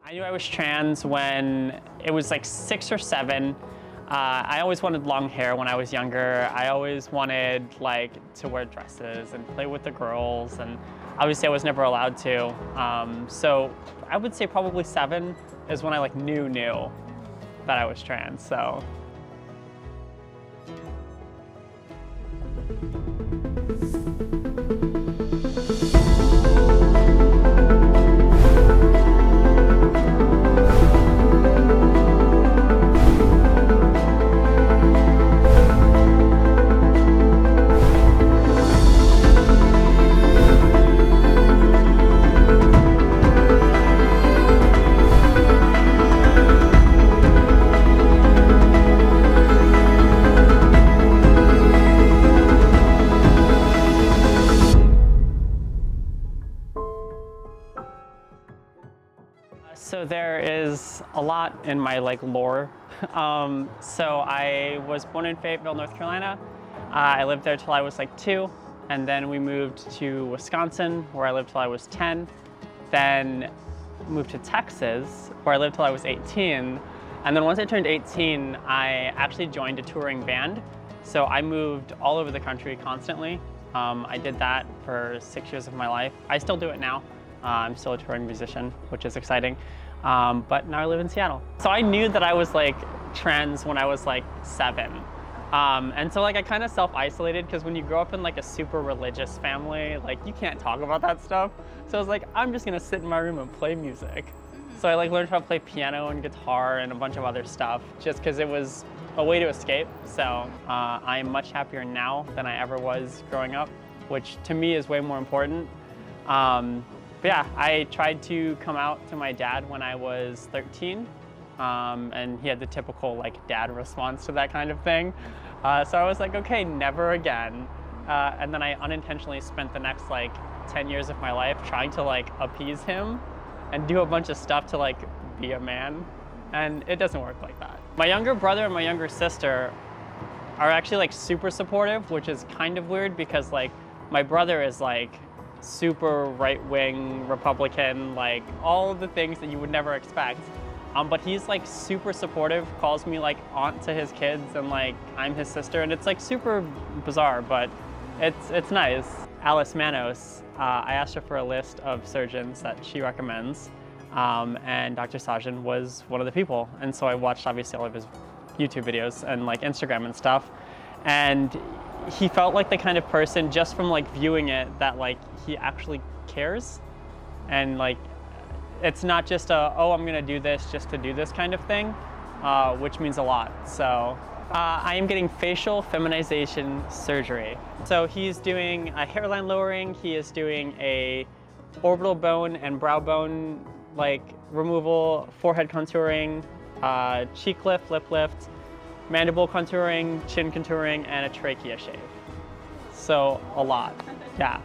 I knew I was trans when it was like 6 or 7. I always wanted long hair when I was younger. I always wanted to wear dresses and play with the girls, and obviously I was never allowed to. So I would say probably 7 is when I knew that I was trans. So. So there is a lot in my lore. So I was born in Fayetteville, North Carolina. I lived there till I was 2, and then we moved to Wisconsin, where I lived till I was 10. Then moved to Texas, where I lived till I was 18. And then once I turned 18, I actually joined a touring band. So I moved all over the country constantly. I did that for 6 years of my life. I still do it now. I'm still a touring musician, which is exciting. But now I live in Seattle. So I knew that I was trans when I was 7. And so I kind of self-isolated, because when you grow up in a super religious family, you can't talk about that stuff. So I was I'm just gonna sit in my room and play music. So I learned how to play piano and guitar and a bunch of other stuff, just because it was a way to escape. So I'm much happier now than I ever was growing up, which to me is way more important. But yeah, I tried to come out to my dad when I was 13, and he had the typical dad response to that kind of thing. So I was okay, never again. And then I unintentionally spent the next 10 years of my life trying to appease him and do a bunch of stuff to be a man, and it doesn't work like that. My younger brother and my younger sister are actually super supportive, which is kind of weird, because my brother is super right-wing Republican, all of the things that you would never expect. But he's super supportive, calls me aunt to his kids, and I'm his sister, and it's super bizarre, but it's nice. Alice Manos, I asked her for a list of surgeons that she recommends, and Dr. Sajan was one of the people. And so I watched obviously all of his YouTube videos and Instagram and stuff, and he felt like the kind of person, just from viewing it, that he actually cares, and it's not just a, oh, I'm gonna do this just to do this kind of thing, which means a lot. So I am getting facial feminization surgery. So he's doing a hairline lowering, he is doing a orbital bone and brow bone removal, forehead contouring, cheek lift, lip lift, mandible contouring, chin contouring, and a trachea shave. So a lot, yeah.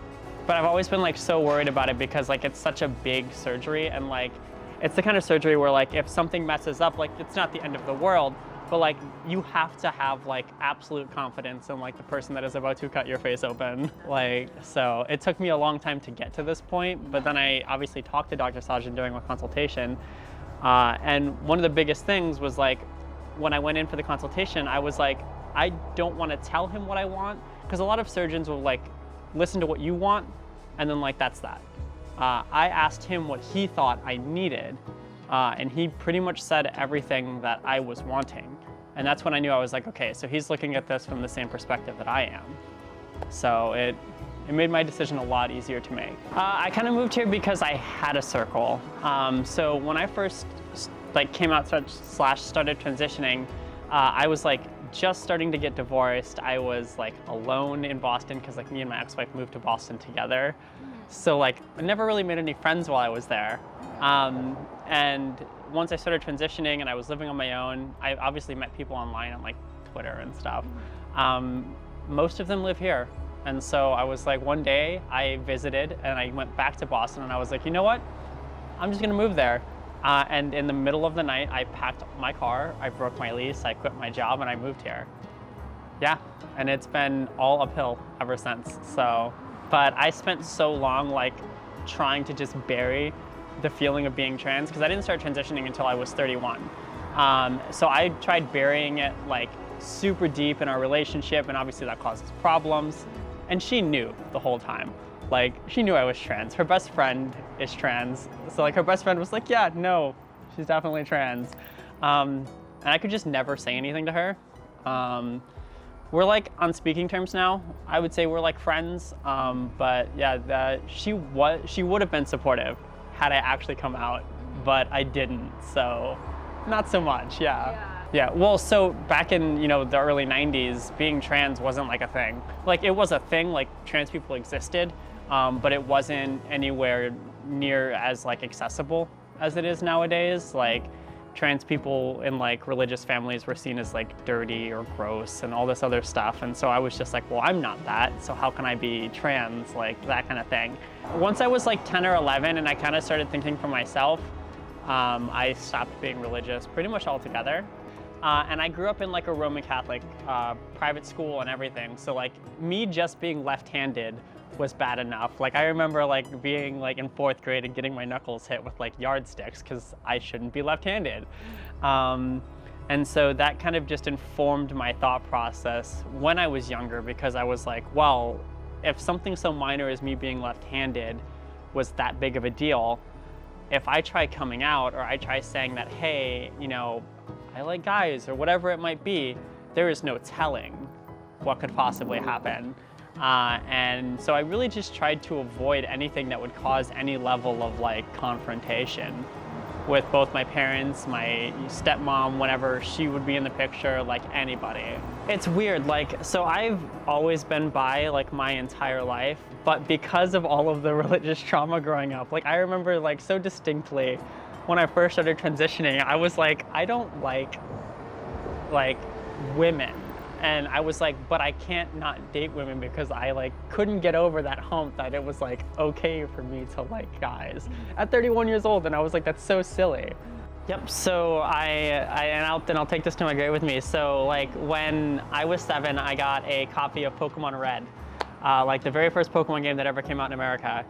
But I've always been so worried about it, because it's such a big surgery, and it's the kind of surgery where if something messes up, it's not the end of the world, but you have to have absolute confidence in the person that is about to cut your face open. So it took me a long time to get to this point, but then I obviously talked to Dr. Sajan during my consultation, and one of the biggest things was when I went in for the consultation, I was I don't want to tell him what I want, because a lot of surgeons will listen to what you want, and then that's that. I asked him what he thought I needed, and he pretty much said everything that I was wanting. And that's when I knew I was okay, so he's looking at this from the same perspective that I am. So it made my decision a lot easier to make. I kind of moved here because I had a circle. So when I first came out / started transitioning, I was just starting to get divorced. I was alone in Boston, because me and my ex-wife moved to Boston together. So I never really made any friends while I was there. And once I started transitioning and I was living on my own, I obviously met people online on Twitter and stuff. Most of them live here. And so I was one day I visited and I went back to Boston, and I was you know what? I'm just gonna move there. And in the middle of the night, I packed my car, I broke my lease, I quit my job, and I moved here. Yeah, and it's been all uphill ever since. So, but I spent so long trying to just bury the feeling of being trans, because I didn't start transitioning until I was 31. So I tried burying it like super deep in our relationship, and obviously that causes problems. And she knew the whole time. Like, she knew I was trans. Her best friend is trans. So like her best friend was like, yeah, no, she's definitely trans. And I could just never say anything to her. We're like on speaking terms now. I would say we're like friends. But yeah, she would have been supportive had I actually come out, but I didn't. So not so much, yeah. Yeah, well, so back in, the early 90s, being trans wasn't like a thing. Like, it was a thing, like trans people existed, but it wasn't anywhere near as like accessible as it is nowadays. Like, trans people in like religious families were seen as like dirty or gross and all this other stuff. And so I was just like, well, I'm not that, so how can I be trans? Like, that kind of thing. Once I was like 10 or 11 and I kind of started thinking for myself, I stopped being religious pretty much altogether. And I grew up in like a Roman Catholic private school and everything. So like me just being left-handed was bad enough. Like I remember like being like in 4th grade and getting my knuckles hit with like yardsticks because I shouldn't be left-handed. And so that kind of just informed my thought process when I was younger, because I was like, well, if something so minor as me being left-handed was that big of a deal, if I try coming out or I try saying that, hey, I like guys or whatever it might be, there is no telling what could possibly happen. And so I really just tried to avoid anything that would cause any level of like confrontation with both my parents, my stepmom, whenever she would be in the picture, like anybody. It's weird, like, so I've always been bi like my entire life, but because of all of the religious trauma growing up, like I remember like so distinctly when I first started transitioning, I was like, I don't like women. And I was like, but I can't not date women because I like couldn't get over that hump that it was like okay for me to like guys at 31 years old. And I was like, that's so silly. Yep, so I'll take this to my grave with me. So like when I was 7, I got a copy of Pokemon Red, like the very first Pokemon game that ever came out in America.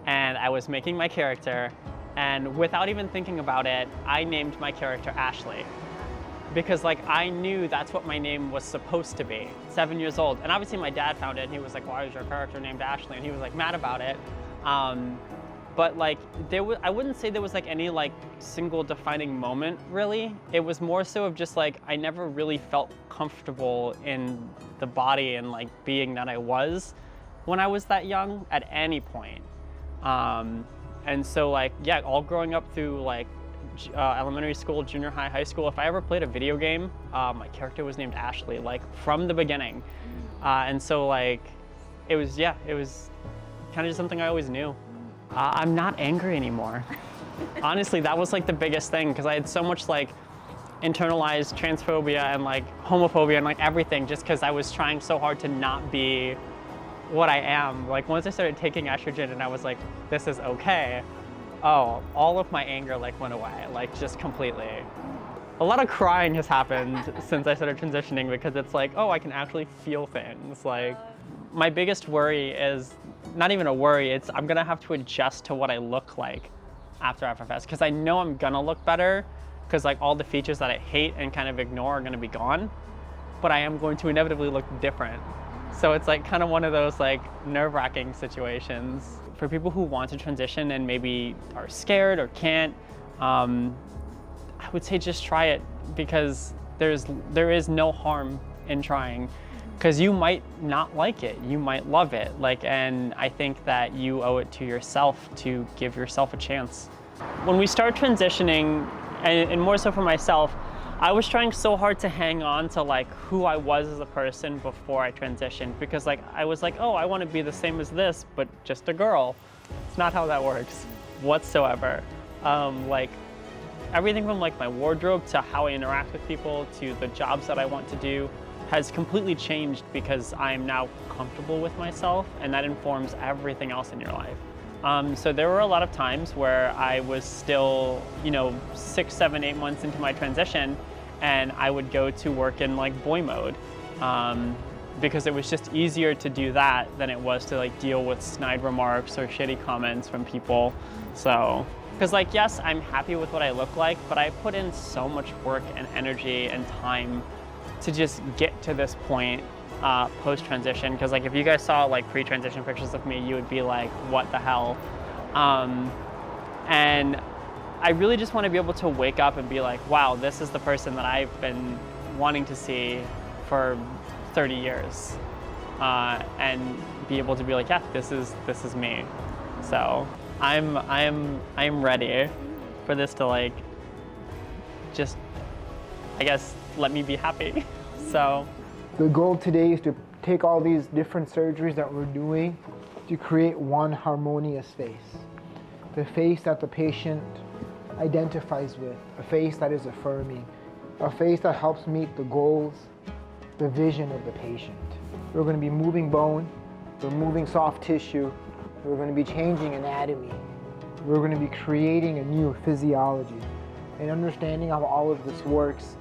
And I was making my character, and without even thinking about it, I named my character Ashley. Because like I knew that's what my name was supposed to be, 7 years old. And obviously my dad found it and he was like, why is your character named Ashley? And he was like mad about it. But like I wouldn't say there was like any like single defining moment really. It was more so of just like, I never really felt comfortable in the body and like being that I was when I was that young at any point. And so like, yeah, all growing up through like elementary school, junior high, high school, if I ever played a video game, my character was named Ashley, like from the beginning. And so like, it was kind of just something I always knew. I'm not angry anymore. Honestly, that was like the biggest thing, because I had so much like internalized transphobia and like homophobia and like everything, just because I was trying so hard to not be what I am. Like once I started taking estrogen and I was like, this is okay, oh, all of my anger like went away, like just completely. A lot of crying has happened since I started transitioning, because it's like, oh, I can actually feel things. Like my biggest worry is not even a worry, it's I'm gonna have to adjust to what I look like after FFS, because I know I'm gonna look better, because like all the features that I hate and kind of ignore are gonna be gone, but I am going to inevitably look different. So it's like kind of one of those like nerve-wracking situations. For people who want to transition and maybe are scared or can't, I would say just try it, because there is no harm in trying, because you might not like it, you might love it, like, and I think that you owe it to yourself to give yourself a chance. When we start transitioning, and more so for myself, I was trying so hard to hang on to like who I was as a person before I transitioned, because like I was like, oh, I want to be the same as this, but just a girl. It's not how that works whatsoever. Like everything from like my wardrobe to how I interact with people to the jobs that I want to do has completely changed, because I'm now comfortable with myself, and that informs everything else in your life. So there were a lot of times where I was still, 6, 7, 8 months into my transition, and I would go to work in like boy mode, because it was just easier to do that than it was to like deal with snide remarks or shitty comments from people. So Because like, yes, I'm happy with what I look like, but I put in so much work and energy and time to just get to this point post-transition. Because like, if you guys saw like pre-transition pictures of me, you would be like, what the hell? And I really just want to be able to wake up and be like, wow, this is the person that I've been wanting to see for 30 years. And be able to be like, yeah, this is me. So I'm ready for this to like, just, I guess, let me be happy. So the goal today is to take all these different surgeries that we're doing to create one harmonious face. The face that the patient identifies with, a face that is affirming, a face that helps meet the goals, the vision of the patient. We're going to be moving bone, we're moving soft tissue, we're going to be changing anatomy, we're going to be creating a new physiology. And understanding how all of this works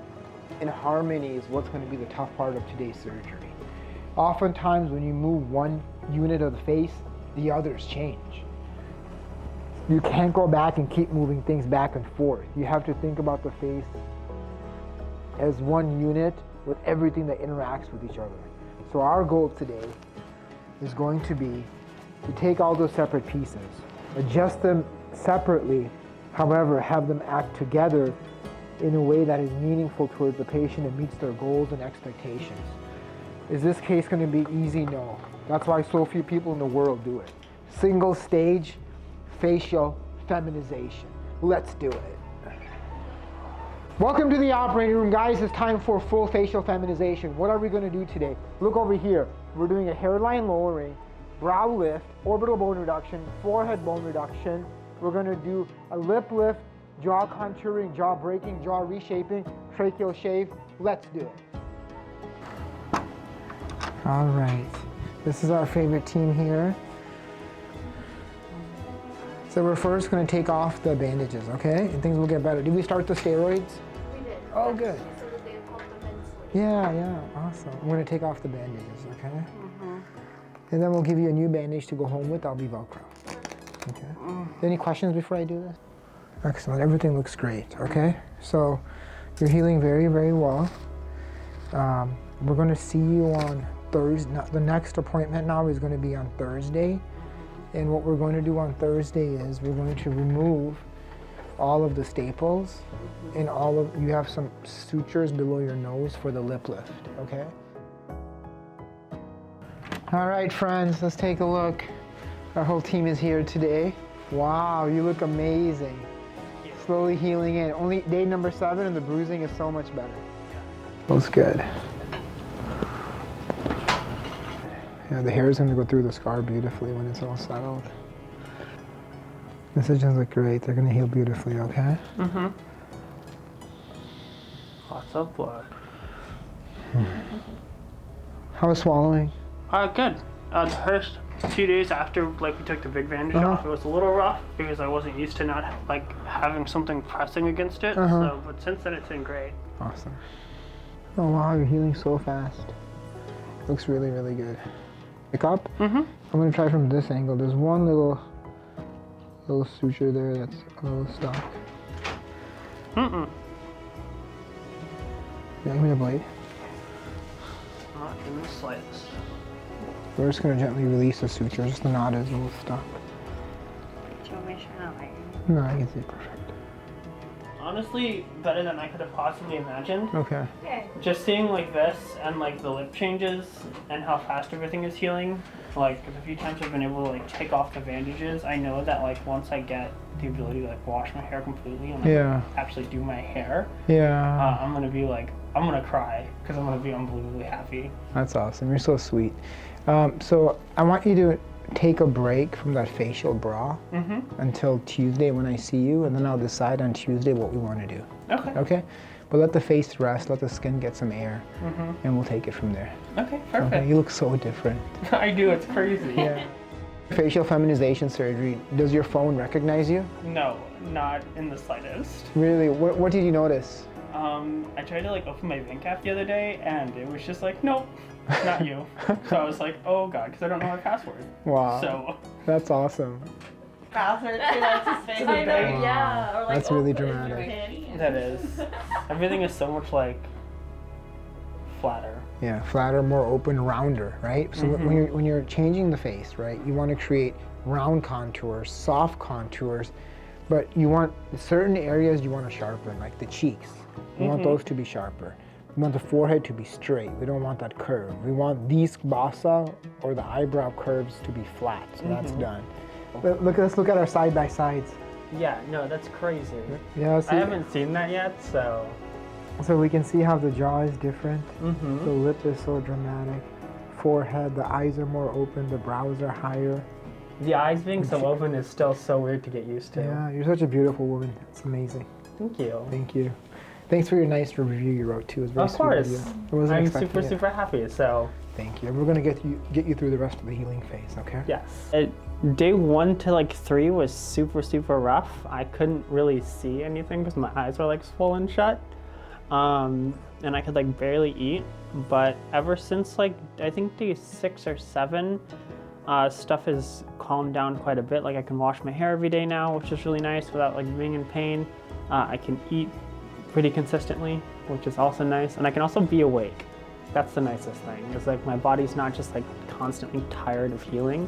in harmony is what's going to be the tough part of today's surgery. Oftentimes when you move one unit of the face, the others change. You can't go back and keep moving things back and forth. You have to think about the face as one unit with everything that interacts with each other. So our goal today is going to be to take all those separate pieces, adjust them separately, however, have them act together in a way that is meaningful towards the patient and meets their goals and expectations. Is this case going to be easy? No. That's why so few people in the world do it. Single stage facial feminization. Let's do it. Welcome to the operating room, guys. It's time for full facial feminization. What are we going to do today? Look over here. We're doing a hairline lowering, brow lift, orbital bone reduction, forehead bone reduction. We're going to do a lip lift, jaw contouring, jaw breaking, jaw reshaping, tracheal shave. Let's do it. All right. This is our favorite team here. So we're first going to take off the bandages, okay? And things will get better. Did we start the steroids? We did. Oh, good. So that they help them immensely. Yeah, awesome. I'm going to take off the bandages, okay? And then we'll give you a new bandage to go home with. That'll be Velcro. Okay. Any questions before I do this? Excellent. Everything looks great, okay? So you're healing very, very well. We're going to see you on Thursday. The next appointment now is going to be on Thursday. And what we're going to do on Thursday is we're going to remove all of the staples and you have some sutures below your nose for the lip lift, okay? All right, friends, let's take a look. Our whole team is here today. Wow, you look amazing. Slowly healing in. Only day number 7 and the bruising is so much better. Looks good. Yeah, the hair is going to go through the scar beautifully when it's all settled. Incisions look great. They're going to heal beautifully, okay? Lots of blood. How was swallowing? Good. The first few days after we took the big bandage off, it was a little rough because I wasn't used to not having something pressing against it. So, but since then it's been great. Awesome. Oh wow, you're healing so fast. Looks really, really good. Pick up. I'm gonna try from this angle. There's one little suture there that's a little stuck. Yeah, give me a blade. Not in the slightest. We're just gonna gently release the suture. Just the knot is a little stuck. Do you want me to show No, I can see it perfect. Honestly, better than I could have possibly imagined. Okay. Okay. Just seeing this and the lip changes and how fast everything is healing. The few times I've been able to take off the bandages, I know that once I get the ability to wash my hair completely and actually do my hair, I'm gonna be I'm gonna cry because I'm gonna be unbelievably happy. That's awesome. You're so sweet. So I want you to take a break from that facial bra until Tuesday when I see you, and then I'll decide on Tuesday what we want to do. Okay. Okay? But let the face rest, let the skin get some air, and we'll take it from there. Okay, perfect. Okay? You look so different. I do, it's crazy. Yeah. Facial feminization surgery, does your phone recognize you? No, not in the slightest. Really? What did you notice? I tried to open my bank app the other day and it was just nope, not you. So I was oh god, because I don't know my password. Wow. So that's awesome. Bowser too, that's his face. I know, Wow. Yeah. Or like, That's really open your dramatic. panties. That is. Everything is so much like flatter. Yeah, flatter, more open, rounder, right? So when you're changing the face, right, you want to create round contours, soft contours, but you want certain areas you want to sharpen, like the cheeks. You want those to be sharper. We want the forehead to be straight. We don't want that curve. We want these basa or the eyebrow curves to be flat. So that's done. But let's look at our side by sides. Yeah, no, that's crazy. Yeah, see, I haven't seen that yet, so. so we can see how the jaw is different. The lip is so dramatic. Forehead, the eyes are more open. The brows are higher. The eyes being so open is still so weird to get used to. Yeah, you're such a beautiful woman. It's amazing. Thank you. Thank you. Thanks for your nice review you wrote too. It was very Of sweet course. of you. I wasn't I'm expecting it. super happy, so. Thank you. And we're gonna get you through the rest of the healing phase, okay? Yes. Day 1 to like 3 was super rough. I couldn't really see anything because my eyes were like swollen shut. And I could like barely eat. But ever since like, I think day 6 or 7, stuff has calmed down quite a bit. Like I can wash my hair every day now, which is really nice without like being in pain. I can eat pretty consistently, which is also nice. And I can also be awake. That's the nicest thing. It's like my body's not just like constantly tired of healing.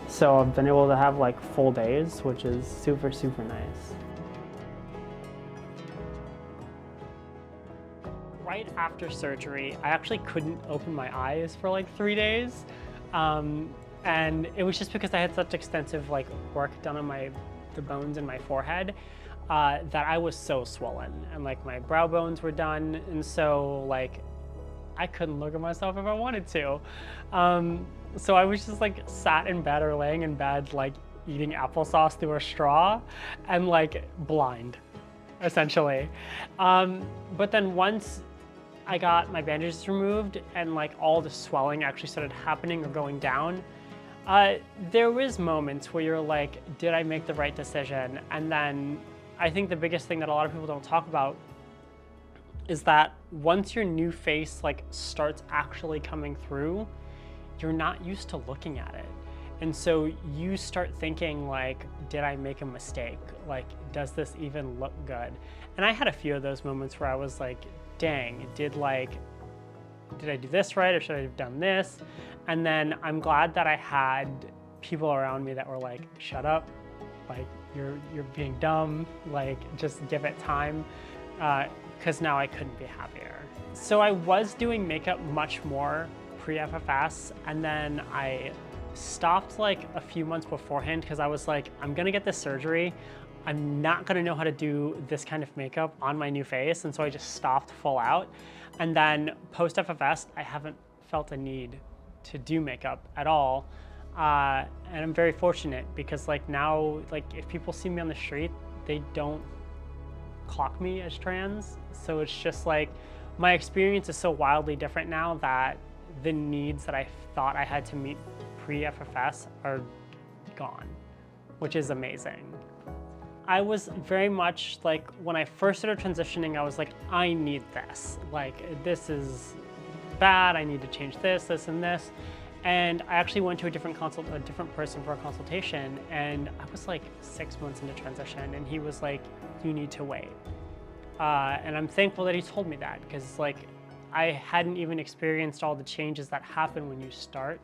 So I've been able to have like full days, which is super nice. Right after surgery, I actually couldn't open my eyes for like 3 days. And it was just because I had such extensive like work done on the bones in my forehead that I was so swollen, and like my brow bones were done, and so like I couldn't look at myself if I wanted to. So I was just like sat in bed or laying in bed like eating applesauce through a straw and like blind, essentially. But then once I got my bandages removed and like all the swelling actually started happening or going down, there was moments where you're like, did I make the right decision? And then I think the biggest thing that a lot of people don't talk about is that once your new face like starts actually coming through, you're not used to looking at it. And so you start thinking like, did I make a mistake? Like, does this even look good? And I had a few of those moments where I was like, dang, did I do this right, or should I have done this? And then I'm glad that I had people around me that were like, shut up, like you're being dumb, like just give it time, because now I couldn't be happier. So I was doing makeup much more pre-FFS, and then I stopped like a few months beforehand because I was like, I'm gonna get this surgery. I'm not gonna know how to do this kind of makeup on my new face, and so I just stopped full out. And then post-FFS, I haven't felt a need to do makeup at all. And I'm very fortunate because like now, like if people see me on the street, they don't clock me as trans. So it's just like, my experience is so wildly different now that the needs that I thought I had to meet pre-FFS are gone, which is amazing. I was very much like, when I first started transitioning, I was like, I need this. Like, this is bad, I need to change this, and this. And I actually went to a different person for a consultation, and I was like 6 months into transition, and he was like, you need to wait. And I'm thankful that he told me that, because like, I hadn't even experienced all the changes that happen when you start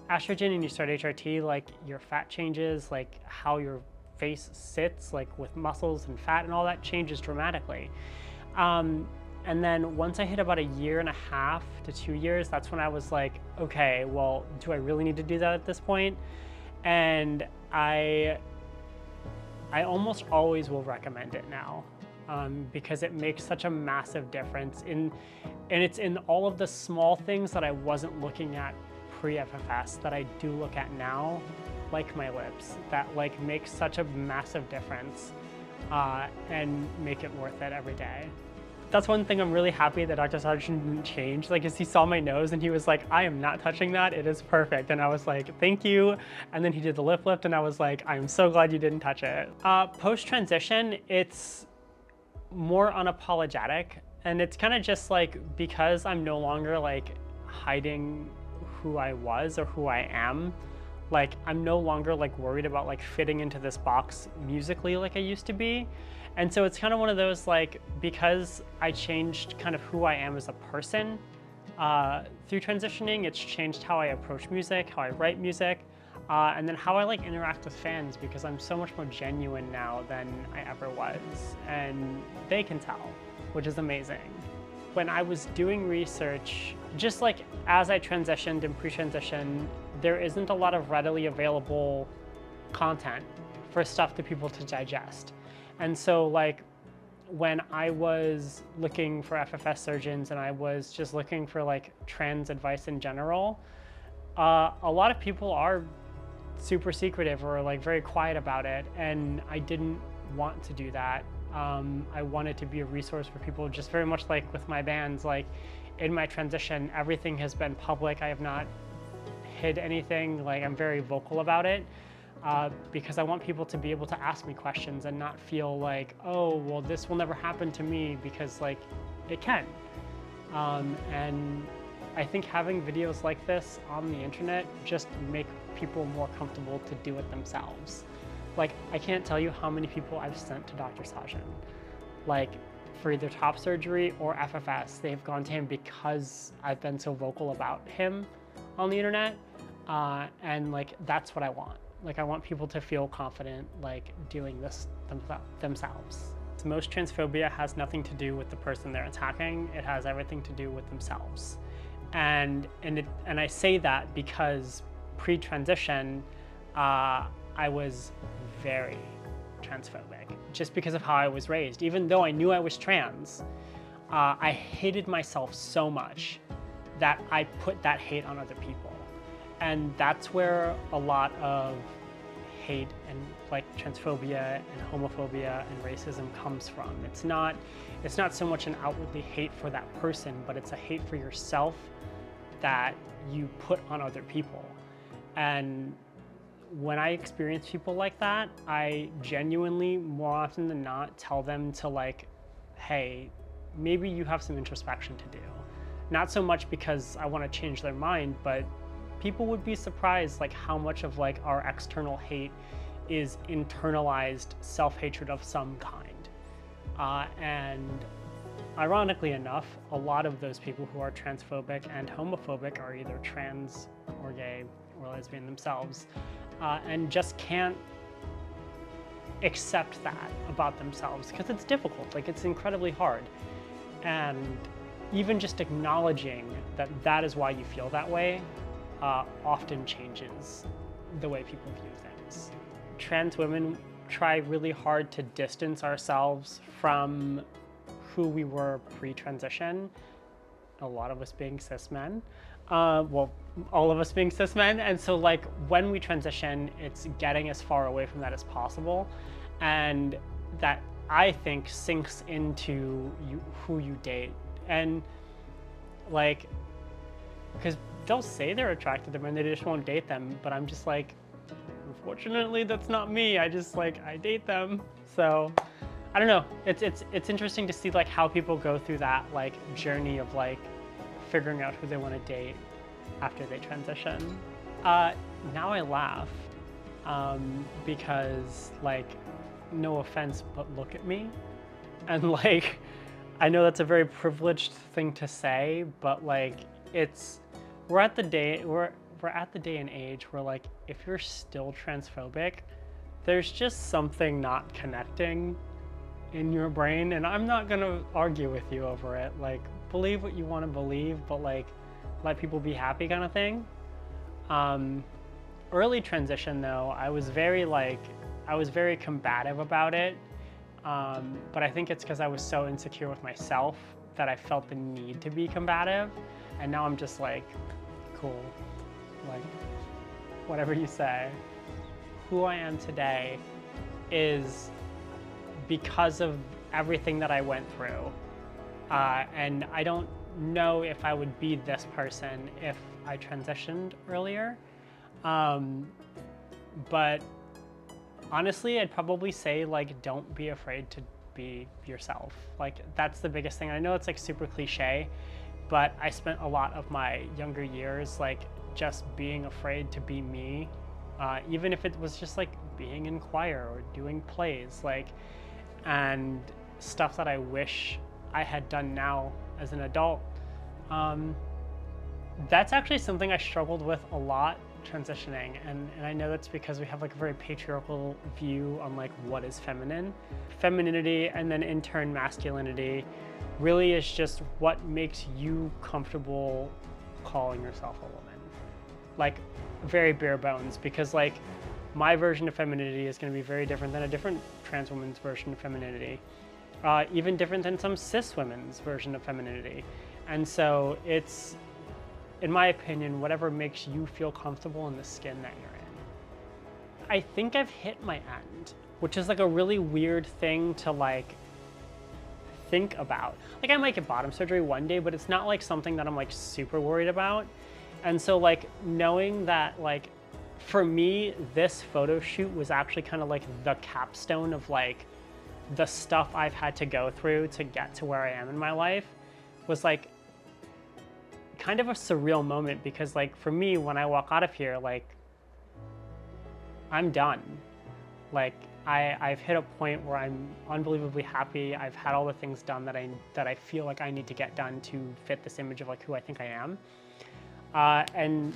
estrogen and you start HRT, like your fat changes, like how your face sits, like with muscles and fat and all that changes dramatically. And then once I hit about 1.5 to 2 years, that's when I was like, okay, well, do I really need to do that at this point? And I almost always will recommend it now, because it makes such a massive difference and it's in all of the small things that I wasn't looking at pre-FFS that I do look at now, like my lips, that like make such a massive difference and make it worth it every day. That's one thing I'm really happy that Dr. Sargent didn't change, like, is he saw my nose and he was like, I am not touching that, it is perfect. And I was like, thank you. And then he did the lip lift and I was like, I'm so glad you didn't touch it. Post-transition, it's more unapologetic. And it's kind of just like, because I'm no longer like hiding who I was or who I am, Like, I'm no longer like worried about like fitting into this box musically like I used to be. And so it's kind of one of those, like, because I changed kind of who I am as a person through transitioning, it's changed how I approach music, how I write music, and then how I like interact with fans, because I'm so much more genuine now than I ever was, and they can tell, which is amazing. When I was doing research, just like as I transitioned and pre-transition, there isn't a lot of readily available content for stuff that people to digest. And so like when I was looking for FFS surgeons and I was just looking for like trans advice in general, a lot of people are super secretive or like very quiet about it, and I didn't want to do that. I wanted to be a resource for people, just very much like with my bands. Like in my transition, everything has been public. I have not hid anything. Like I'm very vocal about it. Because I want people to be able to ask me questions and not feel like, oh, well, this will never happen to me, because like it can. And I think having videos like this on the internet just make people more comfortable to do it themselves. Like, I can't tell you how many people I've sent to Dr. Sajan. Like, for either top surgery or FFS, they've gone to him because I've been so vocal about him on the internet. And like, that's what I want. Like, I want people to feel confident, like, doing this themselves. Most transphobia has nothing to do with the person they're attacking. It has everything to do with themselves. And I say that because pre-transition, I was very transphobic, just because of how I was raised. Even though I knew I was trans, I hated myself so much that I put that hate on other people. And that's where a lot of hate and like transphobia and homophobia and racism comes from. It's not so much an outwardly hate for that person, but it's a hate for yourself that you put on other people. And when I experience people like that, I genuinely, more often than not, tell them to like, hey, maybe you have some introspection to do. Not so much because I want to change their mind, but people would be surprised like how much of like our external hate is internalized self-hatred of some kind. And ironically enough, a lot of those people who are transphobic and homophobic are either trans or gay or lesbian themselves, and just can't accept that about themselves because it's difficult, like it's incredibly hard. And even just acknowledging that that is why you feel that way often changes the way people view things. Trans women try really hard to distance ourselves from who we were pre-transition, a lot of us being cis men, well, all of us being cis men. And so like when we transition, it's getting as far away from that as possible. And that, I think, sinks into who you date. And like, because they'll say they're attracted to them and they just won't date them, but I'm just like, unfortunately, that's not me. I just like, I date them. So I don't know. It's interesting to see like how people go through that like journey of like figuring out who they want to date after they transition. Now I laugh because like, no offense, but look at me. And like, I know that's a very privileged thing to say, but like, we're at the day and age where like, if you're still transphobic, there's just something not connecting in your brain, and I'm not gonna argue with you over it. Like, believe what you want to believe, but like, let people be happy kind of thing. Early transition though, I was very combative about it. But I think it's because I was so insecure with myself that I felt the need to be combative. And now I'm just like, cool, like, whatever you say. Who I am today is because of everything that I went through. And I don't know if I would be this person if I transitioned earlier. But honestly, I'd probably say like, don't be afraid to be yourself. Like, that's the biggest thing. I know it's like super cliche, but I spent a lot of my younger years like just being afraid to be me even if it was just like being in choir or doing plays, like, and stuff that I wish I had done now as an adult. That's actually something I struggled with a lot transitioning, and I know that's because we have like a very patriarchal view on like what is feminine. Femininity and then in turn masculinity really is just what makes you comfortable calling yourself a woman. Like very bare bones, because like my version of femininity is going to be very different than a different trans woman's version of femininity, even different than some cis women's version of femininity. And so it's, in my opinion, whatever makes you feel comfortable in the skin that you're in. I think I've hit my end, which is like a really weird thing to like think about. Like I might get bottom surgery one day, but it's not like something that I'm like super worried about. And so like knowing that like for me, this photo shoot was actually kind of like the capstone of like the stuff I've had to go through to get to where I am in my life was like kind of a surreal moment, because like for me, when I walk out of here, like I'm done. Like I've hit a point where I'm unbelievably happy. I've had all the things done that I feel like I need to get done to fit this image of like who I think I am. And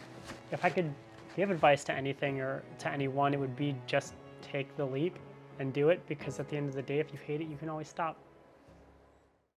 if I could give advice to anything or to anyone, it would be just take the leap and do it, because at the end of the day, if you hate it, you can always stop.